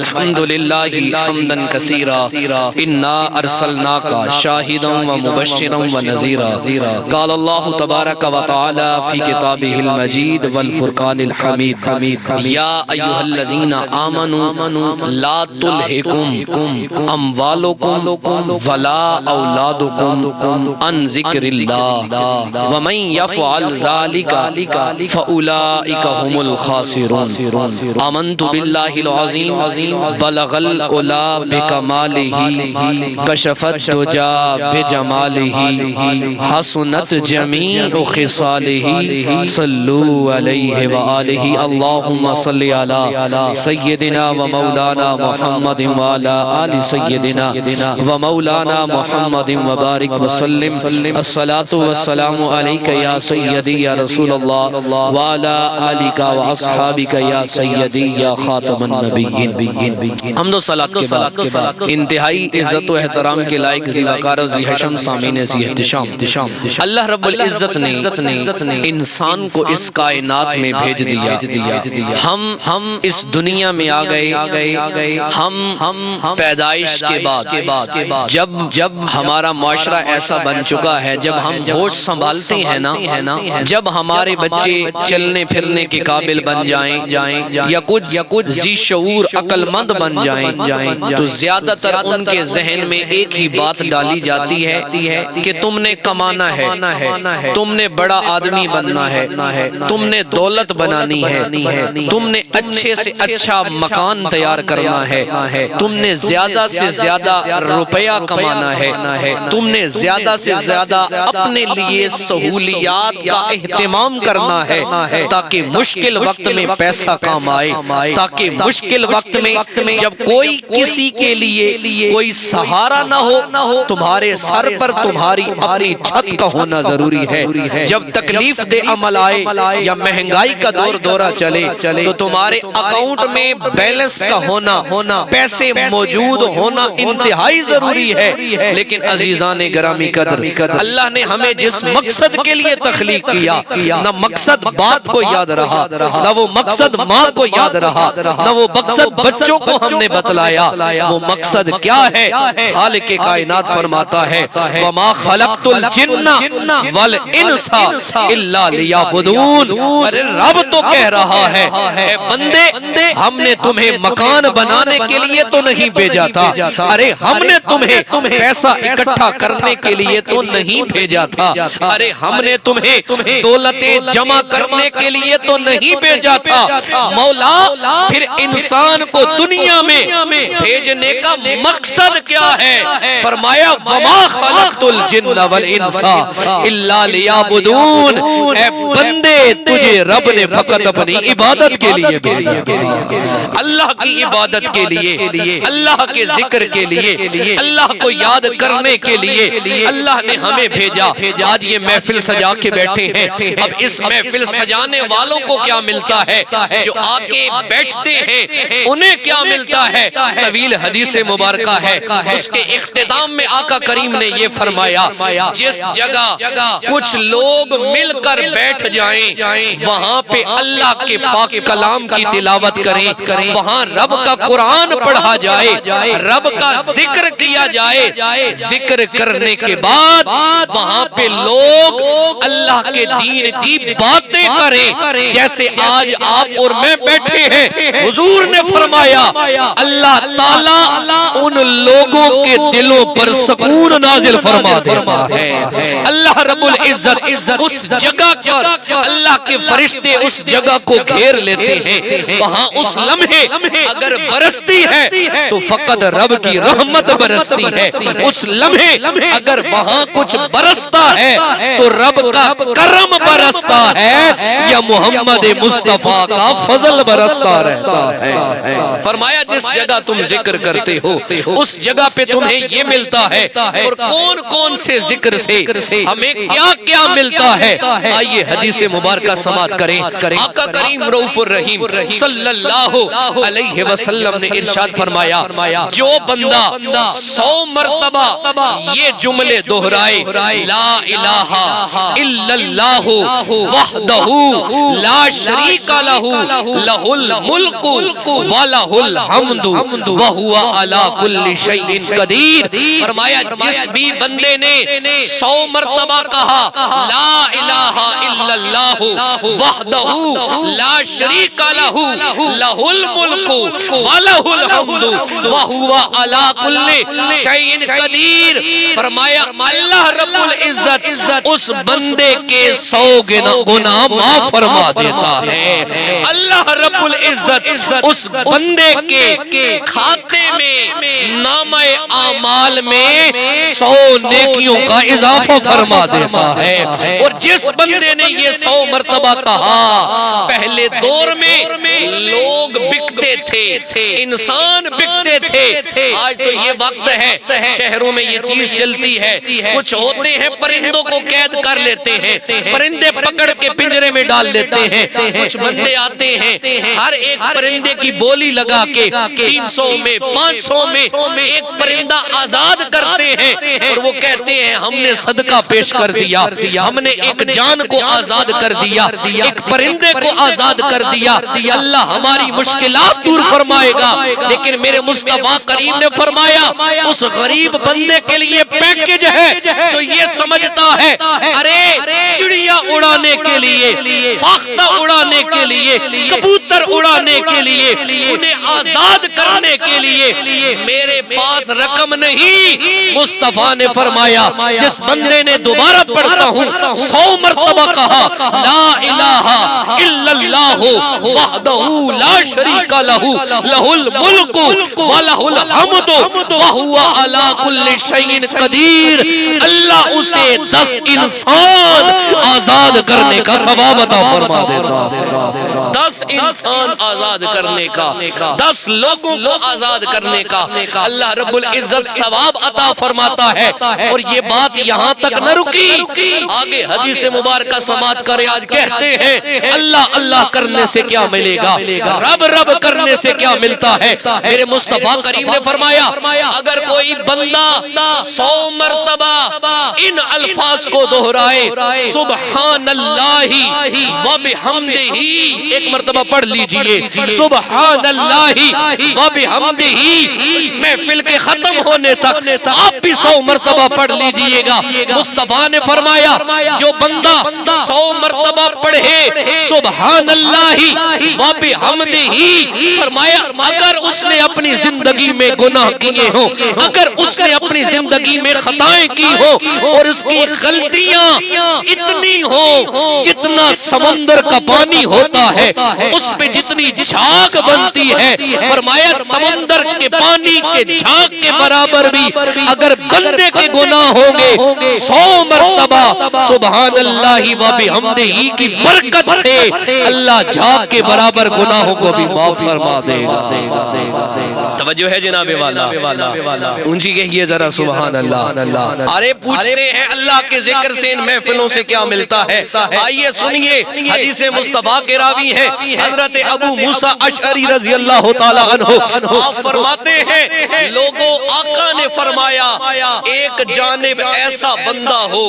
الحمد للہ حمدا کثیرا انا ارسلناک شاہدا ومبشرا ونذیرا قال اللہ تبارک وتعالی فی کتابہ المجید والفرقان الحمید یا ایھا الذین آمنوا لا تلہکم اموالکم ولا اولادکم عن ذکر اللہ ومن یفعل ذلک فاولئک هم الخاسرون آمنت باللہ العظیم بلغ العلا بکمالہ کشف الدجا بجمالہ حسنت جمیع خصالہ صلو علیہ وآلہ اللہم صلی علی سیدنا و مولانا محمد وعلی آل سیدنا و مولانا محمد وبارک وسلم الصلاة والسلام علیک یا سیدی یا رسول اللہ وعلی آلک و اصحابک یا سیدی یا خاتم النبیین۔ حمد و صلاۃ کے بعد انتہائی عزت و احترام کے لائق ذی وقار و ذی حشم سامعین ذی احتشام، اللہ رب العزت نے انسان کو اس کائنات میں بھیج دیا۔ ہم اس دنیا میں آ گئے، ہم پیدائش کے بعد جب ہمارا معاشرہ ایسا بن چکا ہے، جب ہم ہوش سنبھالتے ہیں نا، جب ہمارے بچے چلنے پھرنے کے قابل بن جائیں یا کچھ ذی شعور عقل مند بن جائیں تو زیادہ تر ان کے ذہن میں ایک ہی بات ڈالی جاتی ہے کہ تم نے کمانا ہے، تم نے بڑا آدمی بننا ہے، تم نے دولت بنانی ہے، تم نے اچھے سے اچھا مکان تیار کرنا ہے، تم نے زیادہ سے زیادہ روپیہ کمانا ہے، تم نے زیادہ سے زیادہ اپنے لیے سہولیات کا اہتمام کرنا ہے تاکہ مشکل وقت میں پیسہ کام آئے، تاکہ مشکل وقت میں جب کوئی کسی کے لیے کوئی سہارا نہ ہو، تمہارے سر پر تمہاری اپنی چھت کا ہونا ضروری ہے۔ جب تکلیف دہ عمل آئے یا مہنگائی کا دورہ چلے تو تمہارے اکاؤنٹ میں بیلنس کا ہونا، پیسے موجود ہونا انتہائی ضروری ہے۔ لیکن عزیزان گرامی قدر، اللہ نے ہمیں جس مقصد کے لیے تخلیق کیا، نہ مقصد باپ کو یاد رہا، نہ وہ مقصد ماں کو یاد رہا، نہ وہ مقصد بچوں کو ہم نے بتلایا۔ وہ مقصد کیا ہے؟ خالق کائنات فرماتا ہے وَمَا خَلَقْتُ الْجِنَّ وَالْإِنسَ إِلَّا لِيَعْبُدُونَ۔ ارے رب تو کہہ رہا ہے اے بندے، ہم نے تمہیں مکان بنانے کے لیے تو نہیں بھیجا تھا، ارے ہم نے تمہیں پیسہ اکٹھا کرنے کے لیے تو نہیں بھیجا تھا، ارے ہم نے تمہیں دولتیں جمع کرنے کے لیے تو نہیں بھیجا تھا۔ مولا پھر انسان کو دنیا میں بھیجنے کا مقصد کیا ہے؟ فرمایا وَمَا خَلَقْتُ الْجِنَّ وَالْإِنسَ إِلَّا لِيَعْبُدُونَ۔ اے بندے، تجھے رب نے فقط اپنی عبادت کے لیے بھیجا، اللہ کی عبادت کے لیے، اللہ کے ذکر کے لیے، اللہ کو یاد کرنے کے لیے اللہ نے ہمیں بھیجا۔ آج یہ محفل سجا کے بیٹھے ہیں، اب اس محفل سجانے والوں کو کیا ملتا ہے؟ جو آکے بیٹھتے ہیں انہیں کیا ملتا ہے؟ طویل حدیث مبارکہ ہے، اس کے اختتام میں آقا کریم نے یہ فرمایا جس جگہ کچھ لوگ مل کر بیٹھ جائیں وہاں پہ اللہ کے پاک کلام کی تلاوت کریں، وہاں رب کا قرآن پڑھا جائے، رب کا ذکر کیا جائے، ذکر کرنے کے بعد وہاں پہ لوگ اللہ کے دین کی باتیں کریں جیسے آج آپ اور میں بیٹھے ہیں۔ حضور نے فرمایا اللہ تعالیٰ ان لوگوں کے دلوں پر سکون نازل فرما دیتا ہے۔ اللہ رب العزت اس جگہ پر اللہ کے فرشتے اس جگہ کو گھیر لیتے ہیں، وہاں اس لمحے اگر برستی ہے تو فقط رب کی رحمت برستی ہے، اس لمحے اگر وہاں کچھ برستا ہے تو رب کا کرم برستا ہے یا محمد مصطفیٰ کا فضل برستا رہتا ہے۔ فرمایا جس جگہ تم ذکر کرتے ہو اس جگہ پہ تمہیں یہ ملتا ہے، اور کون کون سے ذکر سے ہمیں کیا کیا ملتا ہے؟ آئیے حدیث مبارکہ سماعت کریں۔ آقا کریم رؤوف الرحیم صلی اللہ علیہ وسلم نے ارشاد فرمایا جو بندہ 100 مرتبہ یہ جملے دہرائے لا الہ الا اللہ وحدہ لا شریک لہ لہ الملک ولہ وَلَهُ الْحَمْدُ وَهُوَ عَلَى كُلِّ شَيْءٍ قَدِيرٌ۔ فرمایا جس بھی بندے نے 100 مرتبہ کہا لا الہ الا اللہ وحدہ لا شریک لہ لہ الملک وَلَهُ الْحَمْدُ وَهُوَ عَلَى كُلِّ شَيْءٍ قَدِيرٌ، فرمایا اللہ رب العزت اس بندے کے 100 گناہ معاف فرما دیتا ہے۔ اللہ رب العزت اس بندے کے کھاتے میں نامہ اعمال میں 100 نیکیوں کا اضافہ فرما دیتا ہے۔ اور جس بندے نے یہ 100 مرتبہ کہا، پہلے دور میں لوگ بکتے تھے، انسان بکتے تھے، آج تو یہ وقت ہے شہروں میں یہ چیز چلتی ہے، کچھ ہوتے ہیں پرندوں کو قید کر لیتے ہیں، پرندے پکڑ کے پنجرے میں ڈال دیتے ہیں، کچھ بندے آتے ہیں ہر ایک پرندے کی بولی لگا کے 300 میں 500 میں ایک پرندہ آزاد کرتے ہیں، اور وہ کہتے ہیں ہم نے صدقہ پیش کر دیا، ہم نے ایک جان کو آزاد کر دیا، ایک پرندے کو آزاد کر دیا، اللہ ہماری مشکلات دور فرمائے گا۔ لیکن میرے مصطفیٰ کریم نے فرمایا اس غریب بندے کے لیے پیکج ہے جو یہ سمجھتا ہے ارے چڑیا اڑانے کے لیے، فاختہ اڑانے کے لیے، کبوتر اڑانے کے لیے، انہیں آزاد کرنے کے لیے میرے پاس رقم نہیں۔ مصطفیٰ نے فرمایا جس بندے نے دوبارہ پڑھتا ہوں 100 مرتبہ کہا لا الہ الا اللہ وحدہ لا شریک لہ لہ الملک وَلَهُ الْحَمْدُ وَهُوَ عَلَى كُلِّ شَيْءٍ قَدِيرٌ، اللہ اسے 10 انسان آزاد کرنے کا ثواب عطا فرما دیتا ہے۔ 10 انسان آزاد کرنے کا، 10 لوگوں کو آزاد کرنے کا اللہ رب العزت ثواب عطا فرماتا ہے۔ اور یہ بات یہاں تک نہ رکی، آگے حدیث مبارکہ سماعت کرے، آج کہتے ہیں اللہ اللہ کرنے سے کیا ملے گا، رب رب کرنے سے کیا ملتا ہے۔ میرے مصطفیٰ کریم نے فرمایا اگر کوئی بندہ 100 مرتبہ ان الفاظ کو دہرائے سبحان اللہ وبحمدہ، ایک مرتبہ پڑھ لیجئے سبحان اللہ وبحمدہ، محفل کے ختم ہونے تک آپ بھی 100 مرتبہ پڑھ لیجئے گا۔ مصطفیٰ نے فرمایا جو بندہ 100 مرتبہ پڑھے سبحان اللہ وبحمدہ، فرمایا اگر اس نے اپنی زندگی میں گناہ کیے ہوں، اگر اس نے اپنی زندگی میں خطائیں کی ہوں اور اس کی غلطیاں اتنی ہوں جتنا سمندر کا پانی ہوتا ہے اس پہ جتنی جھاگ بنتی ہے، فرمایا سمندر کے پانی کے جھاگ کے برابر بھی اگر بندے کے گناہ ہوں گے 100 مرتبہ سبحان اللہ وبحمدہ کی برکت سے اللہ جھاگ کے برابر گناہوں کو بھی معاف فرما دے گا۔ توجہ ہے جناب والا، اونچی کہیے ذرا سبحان اللہ۔ ارے پوچھتے ہیں اللہ کے ذکر سے ان محفلوں سے کیا ملتا ہے؟ آئیے سنیے حدیث مصطفیٰ کے راوی ہیں حضرت ابو موسیٰ اشعری رضی اللہ تعالی عنہ، آپ فرماتے ہیں لوگوں آقا نے فرمایا ایک جانب ایسا بندہ ہو،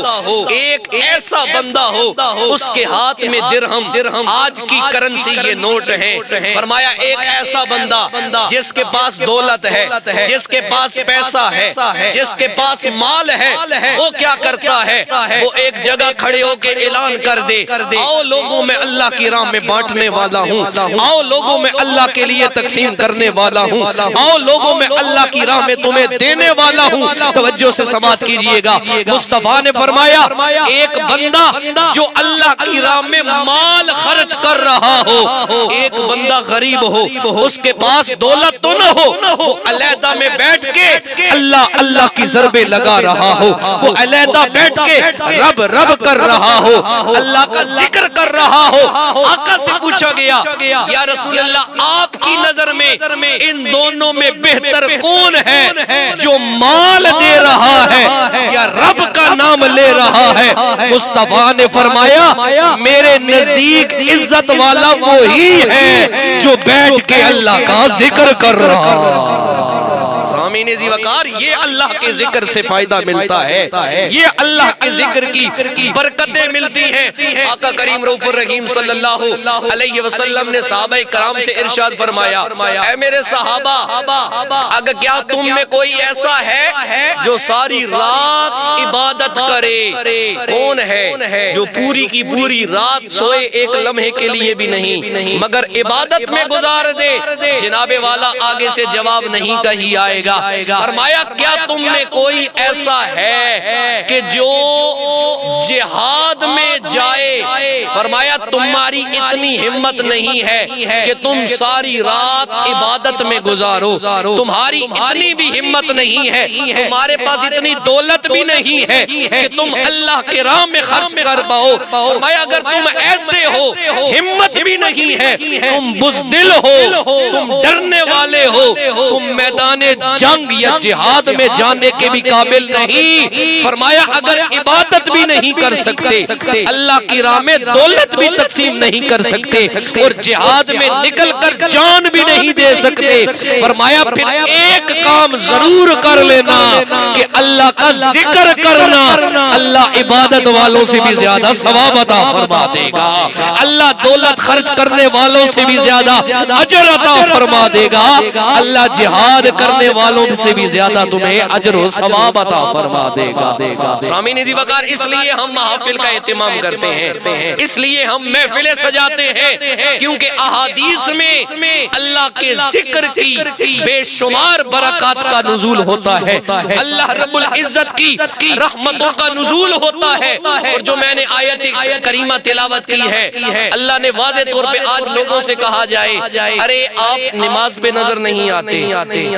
ایک ایسا بندہ ہو اس کے ہاتھ میں درہم، آج کی کرنسی یہ نوٹ ہے، فرمایا ایک ایسا بندہ جس کے پاس دولت ہے، جس کے پاس پیسہ ہے، جس کے پاس مال ہے، وہ کیا کرتا ہے؟ وہ ایک جگہ کھڑے ہو کے اعلان کر دے آؤ لوگوں میں اللہ کی راہ میں بانٹنے والا ہوں، آؤ لوگوں میں اللہ کے لیے تقسیم کرنے والا ہوں، آؤ لوگوں میں اللہ کی راہ میں تمہیں دینے والا ہوں۔ توجہ سے سماعت کیجئے گا، مصطفیٰ نے فرمایا ایک بندہ جو اللہ کی راہ میں مال خرچ کر رہا ہو، ایک بندہ غریب ہو، اس کے پاس دولت تو نہ ہو، وہ علیحدہ میں بیٹھ کے اللہ اللہ کی ضربیں لگا رہا ہو، وہ علیحدہ بیٹھ کے رب رب کر رہا ہو، اللہ کا ذکر کر رہا ہو۔ آقا سے پوچھا گیا یا رسول اللہ آپ کی نظر میں ان دونوں میں بہتر کون ہے، جو مال دے رہا ہے یا رب کا نام لے رہا ہے؟ مصطفیٰ نے فرمایا میرے نزدیک عزت والا وہی ہے جو بیٹھ کے اللہ کا ذکر کر رہا ہے۔ سامعین ذی وقار، یہ اللہ کے ذکر سے فائدہ ملتا ہے، یہ اللہ کے ذکر کی برکتیں ملتی ہیں۔ آقا کریم رؤوف الرحیم صلی اللہ علیہ وسلم نے صحابہ کرام سے ارشاد فرمایا، اے میرے صحابہ، اگر کیا تم میں کوئی ایسا ہے جو ساری رات عبادت کرے؟ کون ہے جو پوری کی پوری رات سوئے ایک لمحے کے لیے بھی نہیں مگر عبادت میں گزار دے؟ جناب والا آگے سے جواب نہیں کہی آئے گا۔ فرمایا کیا تم میں کوئی ایسا ہے کہ جو جہاد میں جائے؟ فرمایا تمہاری اتنی ہمت نہیں ہے کہ تم ساری رات عبادت میں گزارو، تمہاری اتنی بھی ہمت نہیں ہے، تمہارے پاس اتنی دولت بھی نہیں ہے کہ تم اللہ کے راہ میں خرچ کر پاؤ۔ فرمایا اگر تم ایسے ہو، ہمت بھی نہیں ہے، تم بزدل ہو، تم ڈرنے والے ہو، تم میدان جنگ یا جہاد میں جانے کے بھی قابل نہیں۔ فرمایا اگر عبادت بھی نہیں کر سکتے، اللہ کی راہ میں دولت بھی تقسیم نہیں کر سکتے، اور جہاد میں نکل کر جان بھی نہیں دے سکتے، فرمایا پھر ایک کام ضرور کر لینا کہ اللہ کا ذکر کرنا، اللہ عبادت والوں سے بھی زیادہ ثواب عطا فرما دے گا، اللہ دولت خرچ کرنے والوں سے بھی زیادہ اجر عطا فرما دے گا، اللہ جہاد کرنے والوں سے بھی زیادہ تمہیں اجر و ثواب عطا فرما دے گا۔ سامعین ذی وقار، اس لیے ہم محافل کا اہتمام کرتے ہیں، اس لیے ہم محفلیں سجاتے ہیں، کیونکہ احادیث میں اللہ کے ذکر کی بے شمار برکات کا نزول ہوتا ہے، اللہ رب العزت کی رحمتوں کا نزول ہوتا ہے۔ اور جو میں نے آیت کریمہ تلاوت کی ہے، اللہ نے واضح طور پہ آج لوگوں سے کہا جائے ارے آپ نماز پہ نظر نہیں آتے،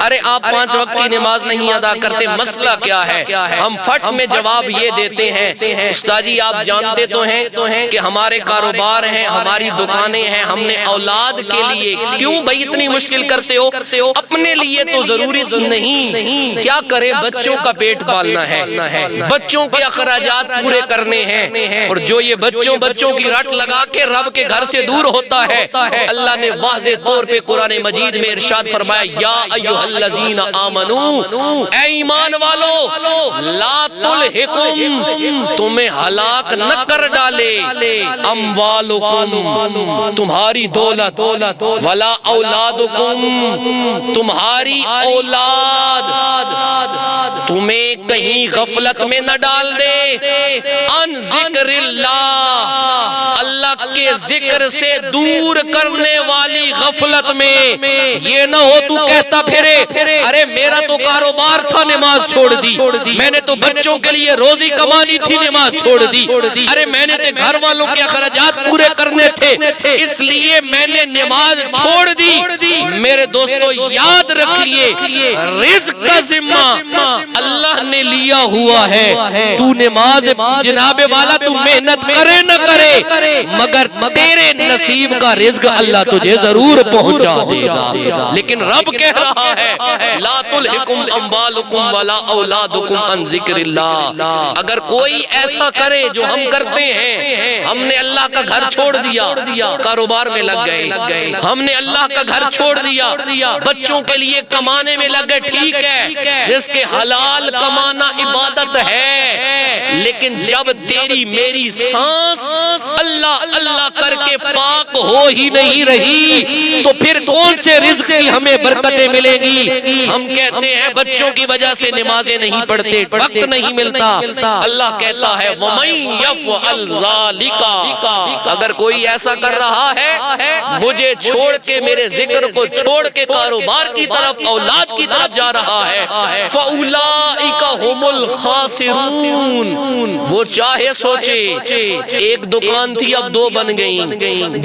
ارے آپ 5 وقت کی نماز نہیں ادا کرتے، مسئلہ کیا ہے؟ ہم فٹ میں جواب یہ دیتے ہیں، استاد جی آپ جانتے تو ہیں کہ ہمارے کاروبار ہیں، ہماری دکانیں ہیں، ہم نے اولاد کے لیے کیوں بھائی اتنی مشکل کرتے ہو؟ اپنے لیے تو ضروری نہیں، کیا کرے بچوں کا پیٹ پالنا ہے، بچوں کے اخراجات پورے کرنے ہیں، اور جو یہ بچوں کی رٹ لگا کے رب کے گھر سے دور ہوتا ہے، اللہ نے واضح طور پہ قرآن مجید میں ارشاد فرمایا یا ایھا الذین آمنو، اے ایمان والو، لا تلہکم، تمہیں ہلاک نہ کر ڈالے، اموالکم، تمہاری دولت، ولا اولادکم، تمہاری اولاد، تمہیں کہیں غفلت میں نہ ڈال دے، ان ذکر اللہ، اللہ کے ذکر سے دور کرنے والی غفلت میں۔ یہ نہ ہو تو کہتا پھرے ارے میرا تو کاروبار تھا نماز چھوڑ دی، میں نے تو بچوں کے لیے روزی کمانی تھی نماز چھوڑ دی، ارے میں نے تو گھر والوں کے اخراجات پورے کرنے تھے اس لیے میں نے نماز چھوڑ دی۔ میرے دوستو یاد رکھیے رزق کا ذمہ اللہ نے لیا ہوا ہے، تو نماز جناب والا تو محنت کرے نہ کرے مگر تیرے نصیب کا رزق اللہ تجھے ضرور پہنچا دے گا۔ لیکن رب کہہ رہا ہے لا تلہکم اموالکم ولا اولادکم عن ذکر اللہ، اگر کوئی ایسا کرے جو ہم کرتے ہیں، ہم نے اللہ کا گھر چھوڑ دیا، کاروبار میں لگ گئے، ہم نے اللہ کا گھر چھوڑ دیا، بچوں کے لیے کمانے میں لگ گئے، ٹھیک ہے رزق حلال کمانا عبادت ہے، لیکن جب تیری میری سانس اللہ اللہ کر کے پاک ہو ہی نہیں رہی تو پھر کون سے رزق کی ہمیں برکتیں ملیں گی؟ ہم کہتے ہیں بچوں کی وجہ سے نمازیں نہیں پڑھتے، وقت نہیں ملتا، اللہ کہتا ہے وَمَن يَفْعَلْ ذَلِكَ، اگر کوئی ایسا کر رہا ہے مجھے چھوڑ کے، میرے ذکر کو چھوڑ کے کاروبار کی طرف، اولاد کی طرف جا رہا ہے، فَأُولَئِكَ هُمُ الْخَاسِرُونَ، وہ چاہے سوچے ایک دکان تھی اب 2 بن گئیں،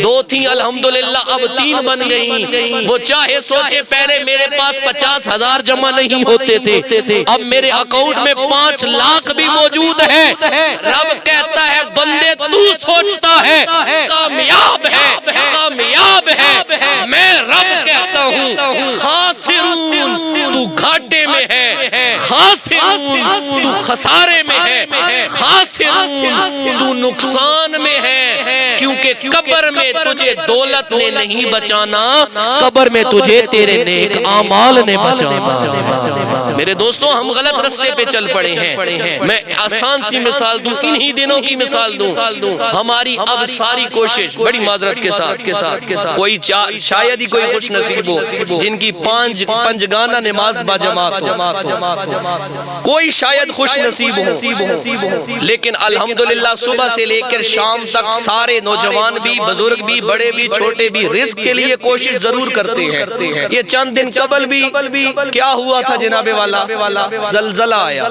2 تھی الحمدللہ اب 3 بن گئیں، وہ چاہے سوچے پہلے میرے پاس 50,000 جمع نہیں ہوتے تھے، اب میرے اکاؤنٹ میں 5 لاکھ بھی موجود ہے۔ رب کہتا ہے بندے تو سوچتا ہے کامیاب ہے، میں رب کہتا ہوں خاسرون، تو گھاٹے میں ہے، خاسرون تو خسارے میں ہے، خاسرون تو نقصان میں ہے، کیونکہ قبر میں تجھے دولت نے نہیں بچانا، قبر میں تجھے تیرے نیک اعمال نے بچانا۔ میرے دوستوں ہم غلط رستے پہ چل پڑے ہیں۔ میں آسان سی مثال دوں، انہی دنوں کی مثال دوں۔ ہماری اب ساری کوشش بڑی معذرت کے ساتھ کوئی شاید ہی کوئی خوش نصیب ہو جن کی پنجگانہ نماز با جماعت ہو، کوئی شاید خوش نصیب ہو، لیکن الحمدللہ صبح سے لے کر شام تک سارے نوجوان بھی، بزرگ بھی، بڑے بھی، چھوٹے بھی رزق کے لیے کوشش ضرور کرتے ہیں۔ یہ چند دن قبل بھی کیا ہوا تھا جناب والا؟ زلزلہ آیا،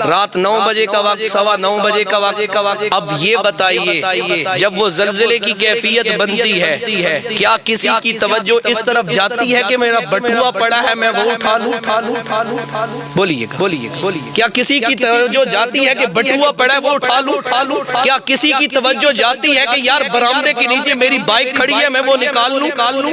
رات 9 بجے کا وقت، 9:15 بجے کا وقت۔ اب یہ بتائیے جب وہ زلزلے کی کیفیت بنتی ہے، کیا کسی کی توجہ اس طرف جاتی ہے کہ میرا بٹوا پڑا ہے میں وہ اٹھا لوں؟ بولیے کیا کسی کی توجہ جاتی ہے کہ بٹوا پڑا ہے وہ اٹھا لوں؟ کیا کسی کی توجہ جاتی ہے کہ یار برآمدے کے نیچے میری بائک کھڑی ہے میں وہ نکال لوں؟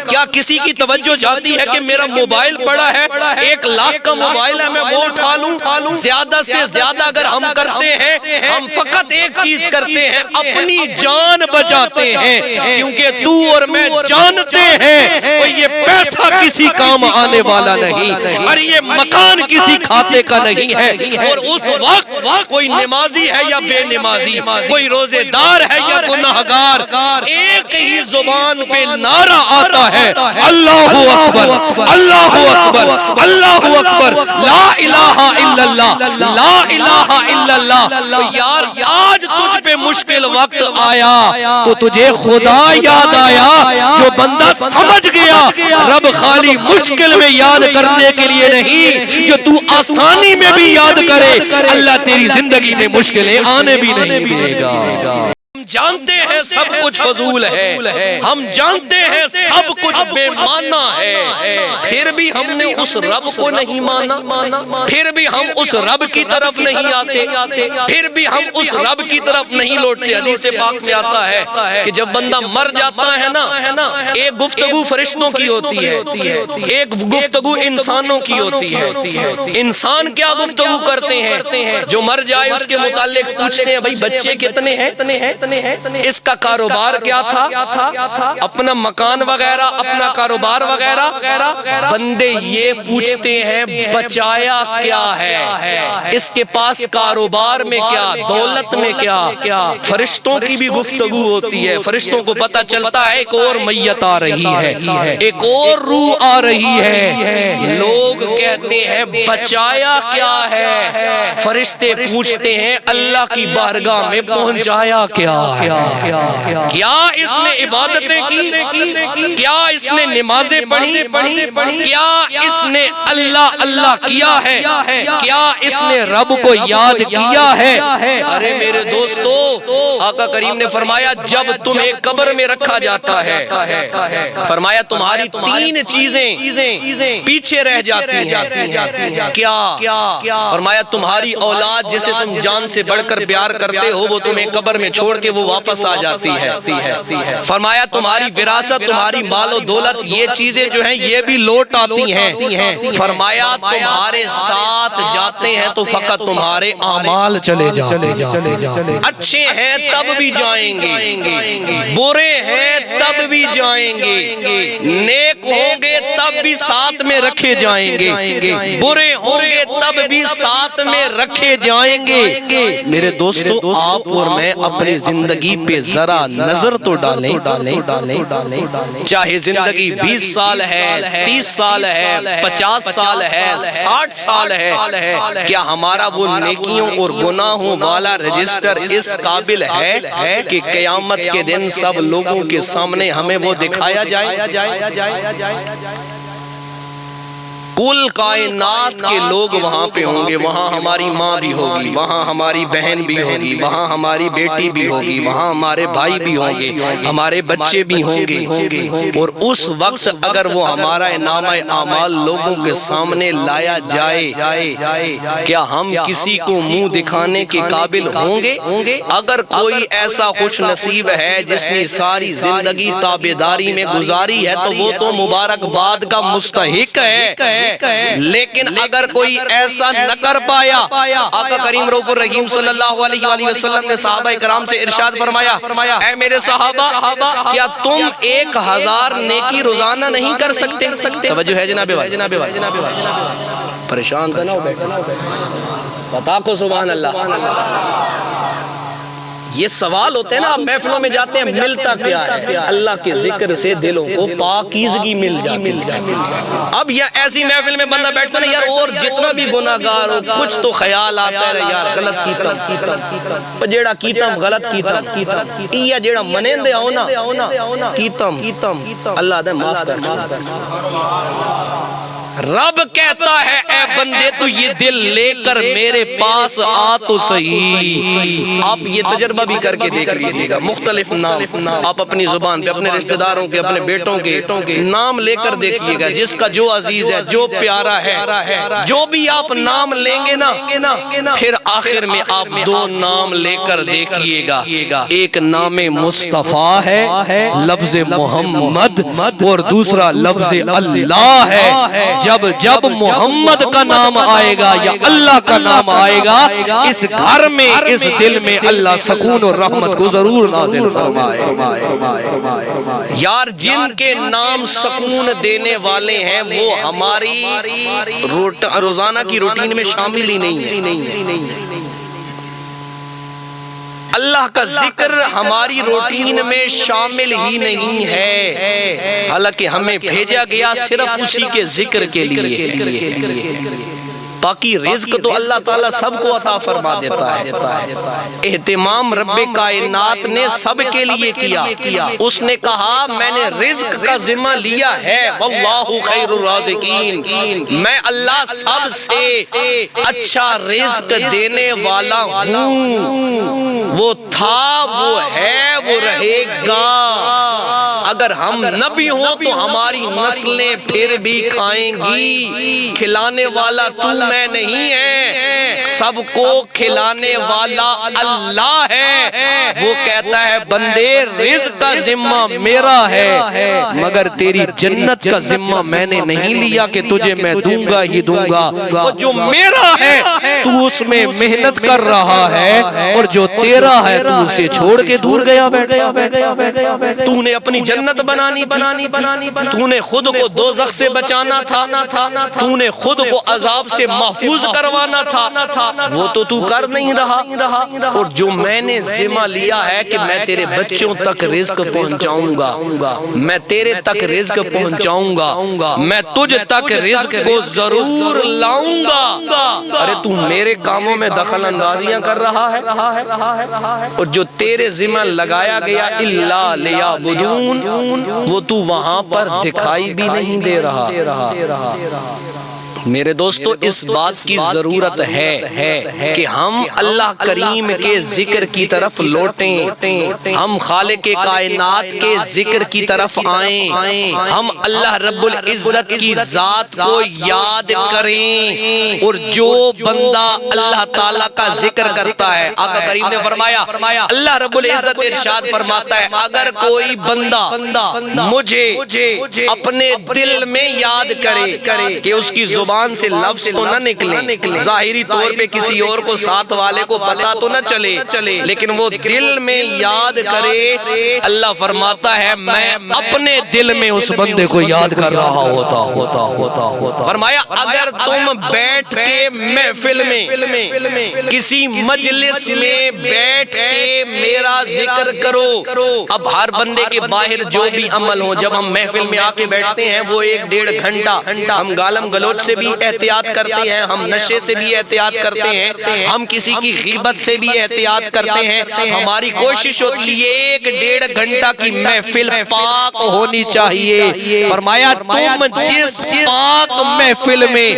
کیا کسی کی توجہ جاتی ہے کہ میرا موبائل پڑا ہے 1 لاکھ کا موبائل ہے میں وہ اٹھا لوں؟ زیادہ سے زیادہ اگر ہم کرتے ہیں، ہم فقط ایک چیز کرتے ہیں، اپنی جان بچاتے ہیں، کیونکہ تو اور میں جانتے ہیں کہ یہ پیسہ کسی کام آنے والا نہیں اور یہ مکان کسی کھاتے کا نہیں ہے۔ اور اس وقت کوئی نمازی ہے یا بے نمازی، کوئی روزے دار ہے یا گناہگار، ایک ہی زبان پہ نعرہ آتا ہے، اللہ اکبر، اللہ اکبر، اللہ اکبر، لا الہ الا اللہ، لا الہ الا اللہ۔ یار آج تجھ پہ مشکل وقت آیا تو تجھے خدا یاد آیا، جو بندہ سمجھ گیا رب خالی مشکل میں یاد کرنے کے لیے نہیں، جو تو آسانی میں بھی یاد کرے اللہ تیری زندگی میں مشکلیں آنے بھی نہیں دے گا۔ ہم جانتے ہیں سب کچھ فضول ہے، ہم جانتے ہیں سب کچھ بے معنی ہے، پھر بھی ہم نے اس رب کو نہیں مانا، پھر بھی ہم اس رب کی طرف نہیں آتے، پھر بھی ہم اس رب کی طرف نہیں لوٹتے۔ حدیث پاک میں آتا ہے کہ جب بندہ مر جاتا ہے نا، ایک گفتگو فرشتوں کی ہوتی ہے، ایک گفتگو انسانوں کی ہوتی ہے۔ انسان کیا گفتگو کرتے ہیں؟ جو مر جائے اس کے متعلق پوچھتے ہیں بھائی بچے کتنے ہیں، اس کا کاروبار کیا تھا، اپنا مکان وغیرہ، اپنا کاروبار وغیرہ۔ بندے یہ پوچھتے ہیں بچایا کیا ہے، اس کے پاس کاروبار میں کیا، دولت میں کیا۔ فرشتوں کی بھی گفتگو ہوتی ہے، فرشتوں کو پتہ چلتا ہے ایک اور میت آ رہی ہے، ایک اور روح آ رہی ہے۔ لوگ کہتے ہیں بچایا کیا ہے، فرشتے پوچھتے ہیں اللہ کی بارگاہ میں پہنچایا کیا ہے۔ کیا اس نے عبادتیں کی، کیا اس نے نمازیں پڑھی، کیا اس نے اللہ اللہ کیا ہے، کیا اس نے رب کو یاد کیا ہے؟ ارے میرے دوستو، آقا کریم نے فرمایا جب تمہیں قبر میں رکھا جاتا ہے، فرمایا تمہاری 3 چیزیں پیچھے رہ جاتی ہیں۔ کیا؟ فرمایا تمہاری اولاد جسے تم جان سے بڑھ کر پیار کرتے ہو وہ تمہیں قبر میں چھوڑ کے وہ واپس آ جاتی ہے۔ فرمایا تمہاری وراثت، تمہاری مال و دولت، یہ چیزیں جو ہیں یہ بھی لوٹ آتی ہیں۔ فرمایا تمہارے ساتھ جاتے ہیں تو فقط تمہارے اعمال چلے جاتے ہیں۔ اچھے ہیں تب بھی جائیں گے، برے ہیں تب بھی جائیں گے، نیک ہوں گے تب بھی ساتھ میں رکھے جائیں گے، برے ہوں گے تب بھی ساتھ میں رکھے جائیں گے۔ میرے دوستو آپ اور میں اپنی زندگی پہ ذرا نظر تو ڈالیں، چاہے زندگی 20 سال ہے، 30 سال ہے، 50 سال ہے، 60 سال ہے، کیا ہمارا وہ نیکیوں اور گناہوں والا رجسٹر اس قابل ہے کہ قیامت کے دن سب لوگوں کے سامنے ہمیں وہ دکھایا جائے؟ کل کائنات کے لوگ وہاں پہ ہوں گے، وہاں ہماری ماں بھی ہوگی، وہاں ہماری بہن بھی ہوگی، وہاں ہماری بیٹی بھی ہوگی، وہاں ہمارے بھائی بھی ہوں گے، ہمارے بچے بھی ہوں گے۔ اور اس وقت اگر وہ ہمارا نامہ اعمال لوگوں کے سامنے لایا جائے، کیا ہم کسی کو منہ دکھانے کے قابل ہوں گے؟ اگر کوئی ایسا خوش نصیب ہے جس نے ساری زندگی تابعداری میں گزاری ہے تو وہ تو مبارکباد کا مستحق ہے، لیکن اگر کوئی ایسا نہ کر پایا، آقا کریم رؤوف الرحیم صلی اللہ علیہ وآلہ وسلم نے صحابہ کرام سے ارشاد فرمایا، اے میرے صحابہ، کیا تم 1000 نیکی روزانہ نہیں کر سکتے؟ توجہ ہے جناب بھائی، پریشان تھا نہ ہو بیٹھا، بتا کو سبحان اللہ۔ یہ سوال ہوتے ہیں نا، آپ محفلوں میں جاتے ہیں، ملتا کیا ہے؟ اللہ کے ذکر سے دلوں کو پاکیزگی مل جاتی ہے۔ اب یہ ایسی محفل میں بندہ بیٹھتا ہے نا، یار اور جتنا بھی گناہگار ہو، کچھ تو خیال آتا ہے یار غلط کیتم، جیڑا کیتم غلط کیتم، یا جیڑا منیندے آؤ نا کیتم، اللہ دے معاف کر۔ رب کہتا ہے اے بندے تو یہ دل لے کر میرے پاس آ تو صحیح۔ آپ یہ تجربہ بھی کر کے دیکھ لیجئے گا، مختلف نام آپ اپنی زبان پہ اپنے رشتہ داروں کے، اپنے بیٹوں کے نام لے کر دیکھیے گا، جس کا جو عزیز ہے، جو پیارا ہے، جو بھی آپ نام لیں گے نا، پھر آخر میں آپ 2 نام لے کر دیکھیے گا، ایک نام مصطفیٰ ہے لفظ محمد، اور دوسرا لفظ اللہ ہے۔ جب محمد کا نام آئے گا یا اللہ کا نام آئے گا، اس گھر میں، اس دل میں اللہ سکون اور رحمت کو ضرور نازل فرمائے۔ یار جن کے نام سکون دینے والے ہیں وہ ہماری روزانہ کی روٹین میں شامل ہی نہیں ہے۔ اللہ کا ذکر ہماری روٹین میں شامل ہی نہیں ہے، حالانکہ ہمیں بھیجا گیا صرف اسی کے ذکر کے لیے۔ باقی رزق تو اللہ تعالیٰ سب کو عطا فرما دیتا ہے، اہتمام رب کائنات نے سب کے لیے کیا۔ اس نے کہا میں نے رزق کا ذمہ لیا ہے، واللہ خیر الرازقین، میں اللہ سب سے اچھا رزق دینے والا ہوں۔ وہ تھا، وہ ہے، وہ رہے گا۔ اگر ہم نبی ہوں تو ہماری نسلیں پھر بھی کھائیں گی۔ کھلانے والا تو میں نہیں ہے، سب کو کھلانے والا اللہ ہے۔ وہ کہتا ہے بندے رزق کا ذمہ میرا ہے، مگر تیری جنت کا ذمہ میں نے نہیں لیا کہ تجھے میں دوں گا ہی دوں گا۔ وہ جو میرا ہے تو اس میں محنت کر رہا ہے، اور جو تیرا ہے تو اسے چھوڑ کے دور گیا بیٹھا۔ تو نے اپنی جنت بنانی تھی، تو نے خود کو دوزخ سے بچانا تھا، تو نے خود کو عذاب سے محفوظ کروانا تھا، وہ تو کر نہیں رہا۔ اور جو میں نے ذمہ لیا ہے کہ میں تیرے بچوں تک رزق پہنچاؤں گا، میں تیرے تک رزق پہنچاؤں گا، میں تجھ تک رزق کو ضرور لاؤں گا۔ ارے تو میرے کاموں میں دخل اندازیاں کر رہا ہے، اور جو تیرے ذمہ لگایا گیا الا لیعبدون، وہ تو وہاں پر دکھائی بھی نہیں دے رہا۔ میرے دوستو اس بات کی ضرورت ہے کہ ہم اللہ کریم کے ذکر کی طرف لوٹیں، ہم خالق کائنات کے ذکر کی طرف آئیں، ہم اللہ رب العزت کی ذات کو یاد کریں۔ اور جو بندہ اللہ تعالیٰ کا ذکر کرتا ہے، آقا کریم نے فرمایا، اللہ رب العزت ارشاد فرماتا ہے اگر کوئی بندہ مجھے اپنے دل میں یاد کرے کہ اس کی زبان سے لفظ تو نہ نکلے، ظاہری طور پہ کسی اور کو ساتھ والے کو پتا تو نہ چلے، لیکن وہ دل میں یاد کرے، اللہ فرماتا ہے میں اپنے دل میں اس بندے کو یاد کر رہا ہوتا۔ فرمایا اگر تم بیٹھ کے محفل میں، کسی مجلس میں بیٹھ کے میرا ذکر کرو، اب ہر بندے کے باہر جو بھی عمل ہو، جب ہم محفل میں آ کے بیٹھتے ہیں وہ 1-1.5 گھنٹہ ہم گالم گلوچ سے بھی احتیاط کرتے ہیں، ہم نشے سے بھی احتیاط کرتے ہیں، ہم کسی کی غیبت سے بھی احتیاط کرتے ہیں۔ ہماری کوشش ہوتی ہے 1-1.5 گھنٹہ کی محفل پاک ہونی چاہیے۔ فرمایا تم جس پاک محفل میں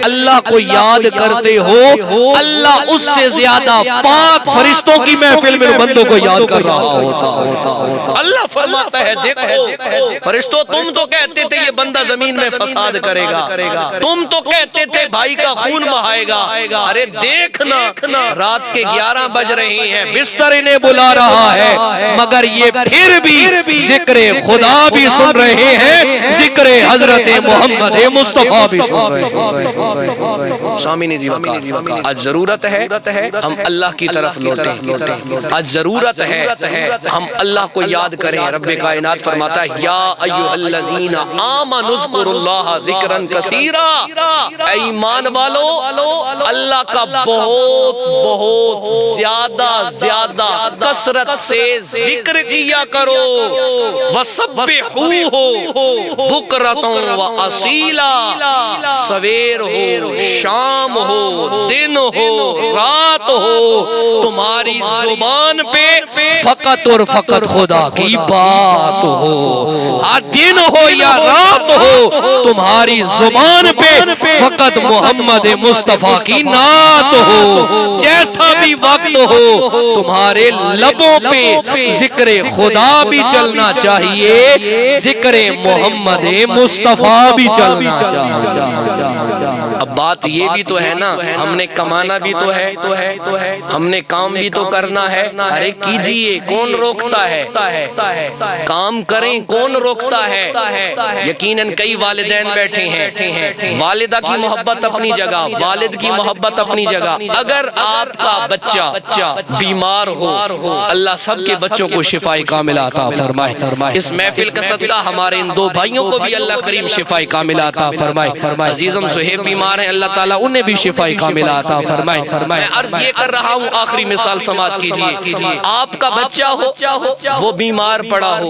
اللہ کو یاد کرتے ہو، اللہ اس سے زیادہ پاک فرشتوں کی محفل میں بندوں کو یاد کر رہا ہوتا۔ اللہ فرماتا ہے دیکھو فرشتوں تم تو کہتے تھے یہ بندہ زمین میں فساد کرے گا، تم تو کہتے تھے بھائی کا خون بہائے گا، ارے دیکھنا رات کے 11 بج رہے ہیں، بستر انہیں بلا رہا ہے، مگر یہ پھر بھی ذکر خدا بھی سن رہے ہیں، ذکر حضرت محمد مصطفیٰ بھی سن رہے ہیں۔ سامعین ذی وقار، آج ضرورت ہے ہم اللہ کی طرف لوٹیں، آج ضرورت ہے ہم اللہ کو یاد کریں۔ رب کائنات فرماتا ہے یا ایھا الذین آمنوا اذکروا اللہ ذکرا کثیرا، اے ایمان والو اللہ کا بہت بہت زیادہ کثرت سے ذکر کیا کرو، وسبحوہ بکرۃ واصیلا، سویر ہو شام ہو دن ہو رات ہو تمہاری زبان پہ فقط اور فقط خدا کی بات ہو، ہر دن ہو یا رات ہو تمہاری زبان پہ فقط محمد مصطفیٰ کی نعت ہو، جیسا بھی وقت ہو تمہارے لبوں پہ ذکر خدا بھی چلنا چاہیے، ذکر محمد مصطفیٰ بھی چلنا چاہیے۔ اب بات یہ بھی تو ہے نا، ہم نے کمانا بھی تو ہے، ہم نے کام بھی تو کرنا ہے، ارے کیجئے کون روکتا ہے، کام کریں کون روکتا ہے۔ یقیناً کئی والدین بیٹھے ہیں، والدہ کی محبت اپنی جگہ، والد کی محبت اپنی جگہ، اگر آپ کا بچہ بیمار ہو اللہ سب کے بچوں کو شفائے کاملہ عطا فرمائے۔ اس محفل کا صدقہ ہمارے ان دو بھائیوں کو بھی اللہ کریم شفائے کاملہ عطا فرمائے۔ عزیزم صہیب بیمار ہیں، اللہ تعالیٰ انہیں بھی شفائے کاملہ عطا فرمائے۔ میں عرض یہ کر رہا ہوں، آخری مثال سماعت کیجئے، آپ کا بچہ ہو وہ بیمار پڑا ہو،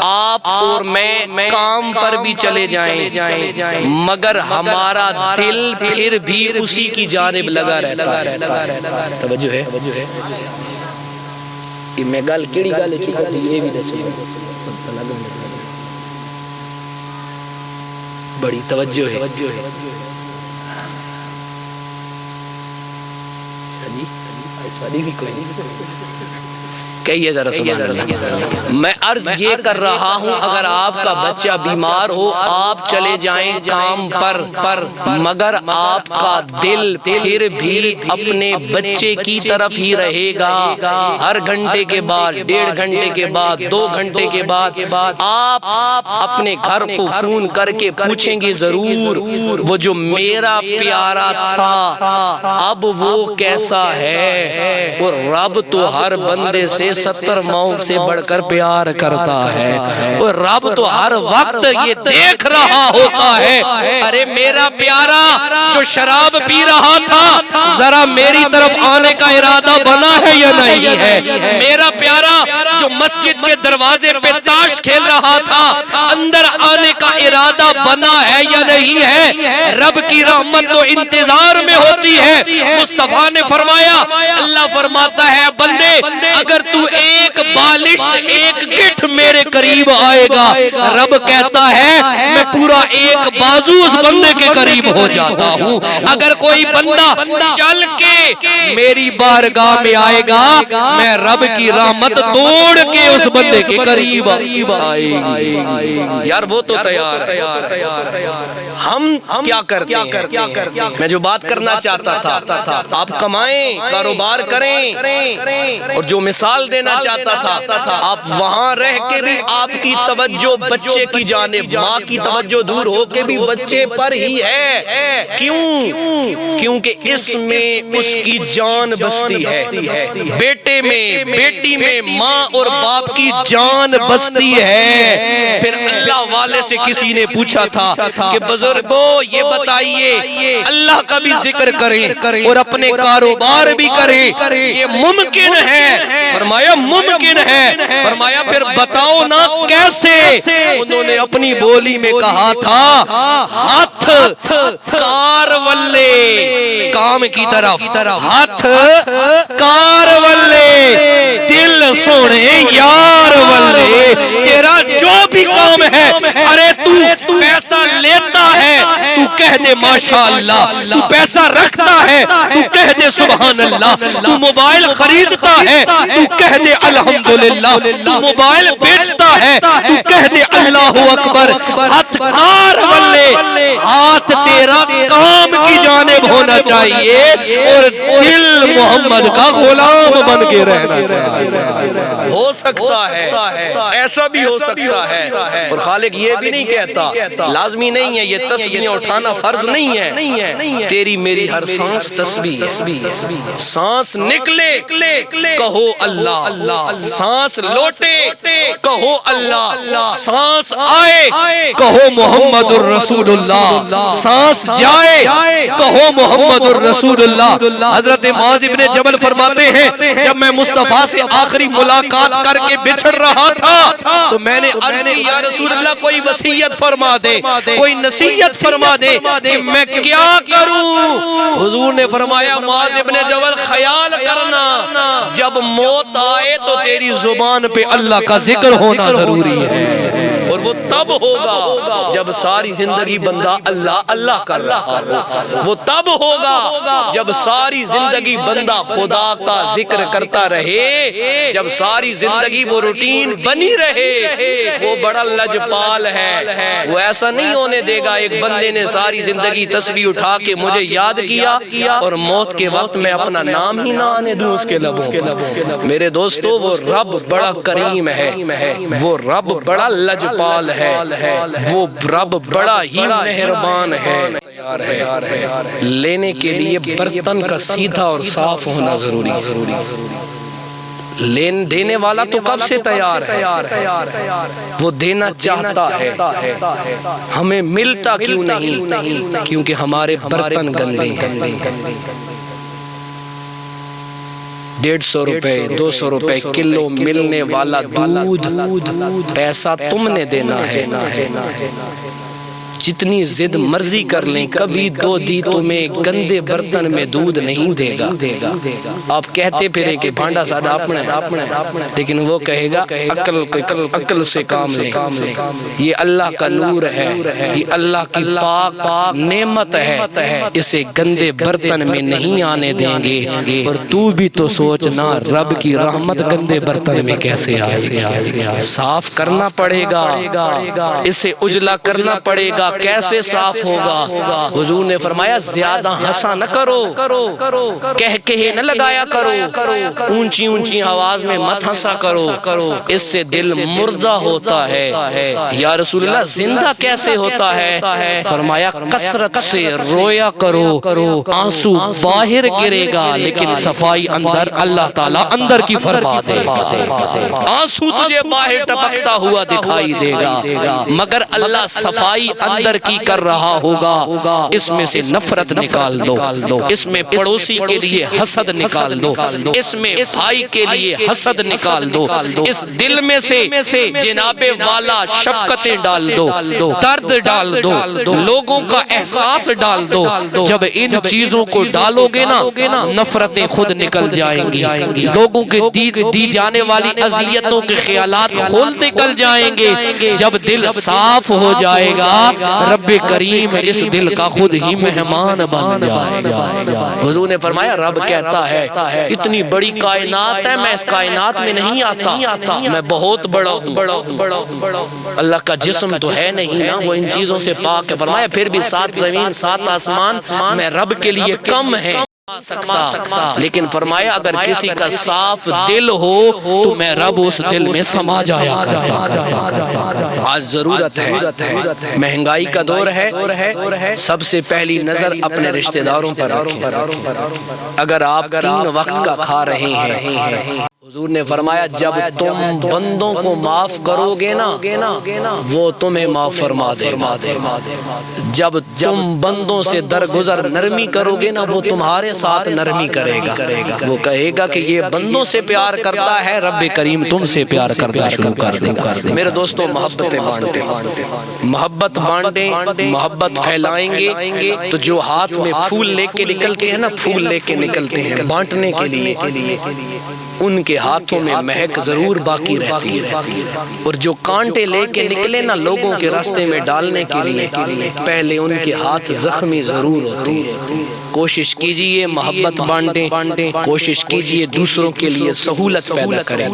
آپ اور میں کام پر بھی چلے جائیں مگر ہمارا دل پھر بھی اسی کی جانب لگا رہتا ہے۔ توجہ ہے میں گل کیڑی گل یہ بھی دسو، بڑی توجہ ہے، کہیے ذرا سبحان اللہ۔ میں عرض یہ کر رہا ہوں اگر آپ کا بچہ بیمار ہو آپ چلے جائیں کام پر مگر آپ کا دل پھر بھی اپنے بچے کی طرف ہی رہے گا، ہر گھنٹے کے بعد 1.5 گھنٹے کے بعد 2 گھنٹے کے بعد آپ اپنے گھر کو فون کر کے پوچھیں گے ضرور وہ جو میرا پیارا تھا اب وہ کیسا ہے۔ اور رب تو ہر بندے سے 70 ماؤں سے بڑھ کر پیار کرتا ہے، اور رب تو ہر وقت یہ دیکھ رہا ہوتا ہے ارے میرا پیارا جو شراب پی رہا تھا ذرا میری طرف آنے کا ارادہ بنا ہے یا نہیں ہے، میرا پیارا جو مسجد کے دروازے پہ تاش کھیل رہا تھا اندر آنے کا ارادہ بنا ہے یا نہیں ہے۔ رب کی رحمت تو انتظار میں ہوتی ہے۔ مصطفیٰ نے فرمایا، اللہ فرماتا ہے بندے اگر تو ایک بالشت ایک گٹھ میرے قریب آئے گا، رب کہتا ہے میں پورا ایک بازو اس بندے کے قریب ہو جاتا ہوں۔ اگر کوئی بندہ چل کے میری بارگاہ میں آئے گا میں رب کی رحمت توڑ کے اس بندے کے قریب آئے گی۔ یار وہ تو تیار ہے، ہم کیا کرتے ہیں؟ میں جو بات کرنا چاہتا تھا آپ کمائیں کاروبار کریں، اور جو مثال دینا چاہتا تھا آپ وہاں رہ کے بھی آپ کی توجہ بچے کی جانب، ماں کی توجہ دور ہو کے بھی بچے پر ہی ہے۔ کیوں؟ کیونکہ اس میں اس کی جان بستی ہے، بیٹے میں بیٹی میں ماں اور باپ کی جان بستی ہے۔ پھر اللہ والے سے کسی نے پوچھا تھا کہ بزرگو یہ بتائیے اللہ کا بھی ذکر کریں اور اپنے کاروبار بھی کریں یہ ممکن ہے؟ فرمایا ممکن ہے۔ فرمایا پھر بتاؤ نا کیسے؟ انہوں نے اپنی بولی میں کہا تھا ہاتھ کار والے کام کی طرف، ہاتھ کار والے دل سونے یار والے، تیرا جو بھی کام ہے ارے تو پیسہ لیتا ہے تو کہہ دے ماشاءاللہ، تو پیسہ رکھتا ہے تو کہہ دے سبحان اللہ، تو موبائل خریدتا ہے تو کہہ دے الحمدللہ، تو موبائل بیچتا ہے تو کہہ دے اللہ اکبر۔ ہاتھ کار والے، ہاتھ تیرا کام کی جانب ہونا چاہیے اور دل محمد کا غلام بن کے رہنا چاہیے۔ ہو سکتا ہے، ایسا بھی ہو سکتا ہے، اور خالق یہ بھی نہیں کہتا لازمی نہیں ہے یہ تسبیح اٹھانا فرض نہیں ہے، تیری میری ہر سانس تسبیح ہے۔ سانس نکلے کہو اللہ، سانس لوٹے کہو اللہ، سانس آئے کہو محمد الرسول اللہ، سانس جائے کہو محمد الرسول اللہ۔ حضرت معاذ ابن جبل فرماتے ہیں جب میں مصطفیٰ سے آخری ملاقات کر کے بچھڑ رہا تھا تو میں نے عرض کی یا رسول اللہ کوئی وصیت فرما دے، کوئی نصیحت فرما دے کہ میں کیا کروں؟ حضور نے فرمایا معاذ ابن جبل خیال کرنا جب موت آئے تو تیری زبان پہ اللہ کا ذکر ہونا ضروری ہے، اور وہ تب ہوگا جب ساری زندگی بندہ اللہ اللہ کر رہا ہو، وہ تب ہوگا جب ساری زندگی بندہ خدا کا ذکر کرتا رہے، جب ساری زندگی وہ روٹین بنی رہے۔ وہ بڑا لجپال ہے، وہ ایسا نہیں ہونے دے گا ایک بندے نے ساری زندگی تسبیح اٹھا کے مجھے یاد کیا اور موت کے وقت میں اپنا نام ہی نہ آنے دوں اس کے لبوں پر۔ میرے دوستو وہ رب بڑا کریم ہے، وہ رب بڑا لجپال ہے، وہ رب بڑا ہی مہربان ہے۔ لینے کے لیے برتن کا سیدھا اور صاف ہونا ضروری ہے۔ لین دینے والا تو کب سے تیار ہے، وہ دینا چاہتا ہے، ہمیں ملتا کیوں نہیں؟ کیونکہ ہمارے برتن گندے ہیں۔ 150 روپے 200 روپے کلو ملنے والا دودھ پیسہ تم نے دینا ہے۔ جتنی ضد مرضی کر لیں کبھی دو دی تمہیں گندے برتن میں دودھ نہیں دے گا۔ آپ کہتے پھرے کہ بھانڈا سادہ اپنا ہے، لیکن وہ کہے گا عقل سے کام لیں، یہ اللہ کا نور ہے، یہ اللہ کی پاک نعمت ہے، اسے گندے برتن میں نہیں آنے دیں گے۔ اور تو بھی تو سوچنا رب کی رحمت گندے برتن میں کیسے آئے گی؟ صاف کرنا پڑے گا، اسے اجلا کرنا پڑے گا، کیسے صاف ہوگا؟ حضور نے فرمایا زیادہ ہنسا نہ کرو، کہے نہ لگایا کرو، اونچی اونچی آواز میں مت ہنسا کرو، اس سے دل مردہ ہوتا ہے۔ یا رسول اللہ زندہ کیسے ہوتا ہے؟ فرمایا کثرت سے رویا کرو، آنسو باہر گرے گا لیکن صفائی اندر اللہ تعالیٰ اندر کی فرما دے گا۔ آنسو تجھے باہر ٹپکتا ہوا دکھائی دے گا مگر اللہ صفائی اندر کی کر رہا ہوگا۔ اس میں سے نفرت نکال دو، اس میں پڑوسی کے لیے حسد نکال دو، اس میں بھائی کے لیے حسد نکال دو، اس دل میں سے جناب والا شفقتیں ڈال دو، درد ڈال دو، لوگوں کا احساس ڈال دو۔ جب ان چیزوں کو ڈالو گے نا نفرتیں خود نکل جائیں گی، لوگوں کے دی جانے والی اذیتوں کے خیالات خود نکل جائیں گے۔ جب دل صاف ہو جائے گا رب کریم اس دل کا خود ہی مہمان بن جائے گا۔ حضور نے فرمایا رب کہتا ہے اتنی بڑی کائنات ہے میں اس کائنات میں نہیں آتا، میں بہت بڑا ہوں۔ اللہ کا جسم تو ہے نہیں نا، وہ ان چیزوں سے پاک ہے۔ فرمایا پھر بھی 7 زمین 7 آسمان میں رب کے لیے کم ہے سکتا، لیکن فرمایا اگر کسی کا صاف دل ہو تو میں رب اس دل میں سما جایا کرتا۔ آج ضرورت ہے، مہنگائی کا دور ہے، سب سے پہلی نظر اپنے رشتہ داروں پر رکھیں۔ اگر آپ 3 وقت کا کھا رہے ہیں حضور نے فرمایا جب تم بندوں کو معاف کرو گے نا وہ تمہیں معاف فرما دے گا، جب تم بندوں سے درگزر نرمی کرو گے نا وہ تمہارے ساتھ نرمی کرے گا، وہ کہے گا کہ یہ بندوں سے پیار کرتا ہے رب کریم تم سے پیار کرنا شروع کر دے گا۔ میرے دوستو محبتیں بانٹیں، محبت بانٹیں، محبت پھیلائیں گے تو جو ہاتھ میں پھول لے کے نکلتے ہیں نا، پھول لے کے نکلتے ہیں بانٹنے کے لیے، ان کے ہاتھوں میں مہک ضرور باقی رہتی ہے، اور جو کانٹے لے کے نکلے نا لوگوں کے راستے میں ڈالنے کے لیے، پہلے ان کے ہاتھ زخمی ضرور ہوتے ہیں۔ کوشش کیجئے محبت بانٹیں، کوشش کیجئے دوسروں کے لیے سہولت پیدا کریں،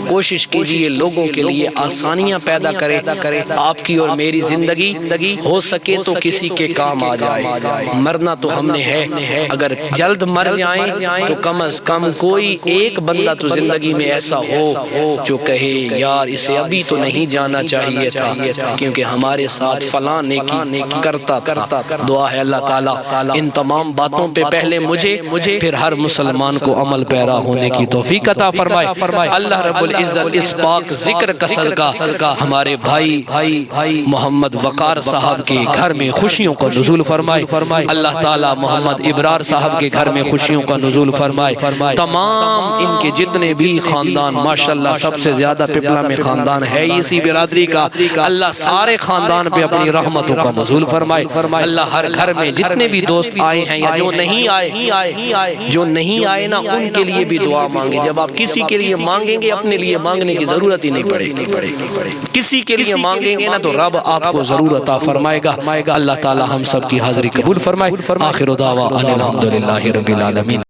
کوشش کیجئے لوگوں کے لیے آسانیاں پیدا کریں۔ آپ کی اور میری زندگی ہو سکے تو کسی کے کام آ جائے۔ مرنا تو ہم نے ہے، اگر جلد مر جائیں تو کم از کم کوئی ایک بندہ تو زندگی میں ایسا ہو جو کہے یار اسے ابھی تو نہیں جانا چاہیے تھا کیونکہ ہمارے ساتھ فلاں نیکی کرتا تھا۔ دعا ہے اللہ تعالیٰ ان تمام باتوں پہ پہلے مجھے پھر ہر مسلمان کو عمل پیرا ہونے کی توفیق عطا فرمائے۔ اللہ رب العزت اس پاک ذکر کا صدقہ ہمارے بھائی محمد وقار صاحب کے گھر میں خوشیوں کا نزول فرمائے۔ اللہ تعالیٰ محمد ابرار صاحب کے گھر میں خوشیوں کا نزول فرمائے۔ تمام ان کے جتنے بھی خاندان، ماشاءاللہ سب سے زیادہ پپلا میں خاندان ہے اسی برادری کا، اللہ سارے خاندان پہ اپنی رحمتوں کا نزول فرمائے۔ اللہ ہر گھر میں جتنے بھی دوست آئے ہیں یا جو نہیں آئے نا ان کے لیے بھی دعا مانگے۔ جب آپ کسی کے لیے مانگیں گے اپنے لیے مانگنے کی ضرورت ہی نہیں پڑے گی، کسی کے لیے مانگیں گے نا تو رب آپ کو ضرور عطا فرمائے گا۔ اللہ تعالی ہم سب کی حاضری قبول فرمائے۔ آخر دعوانا الحمدللہ رب العالمین۔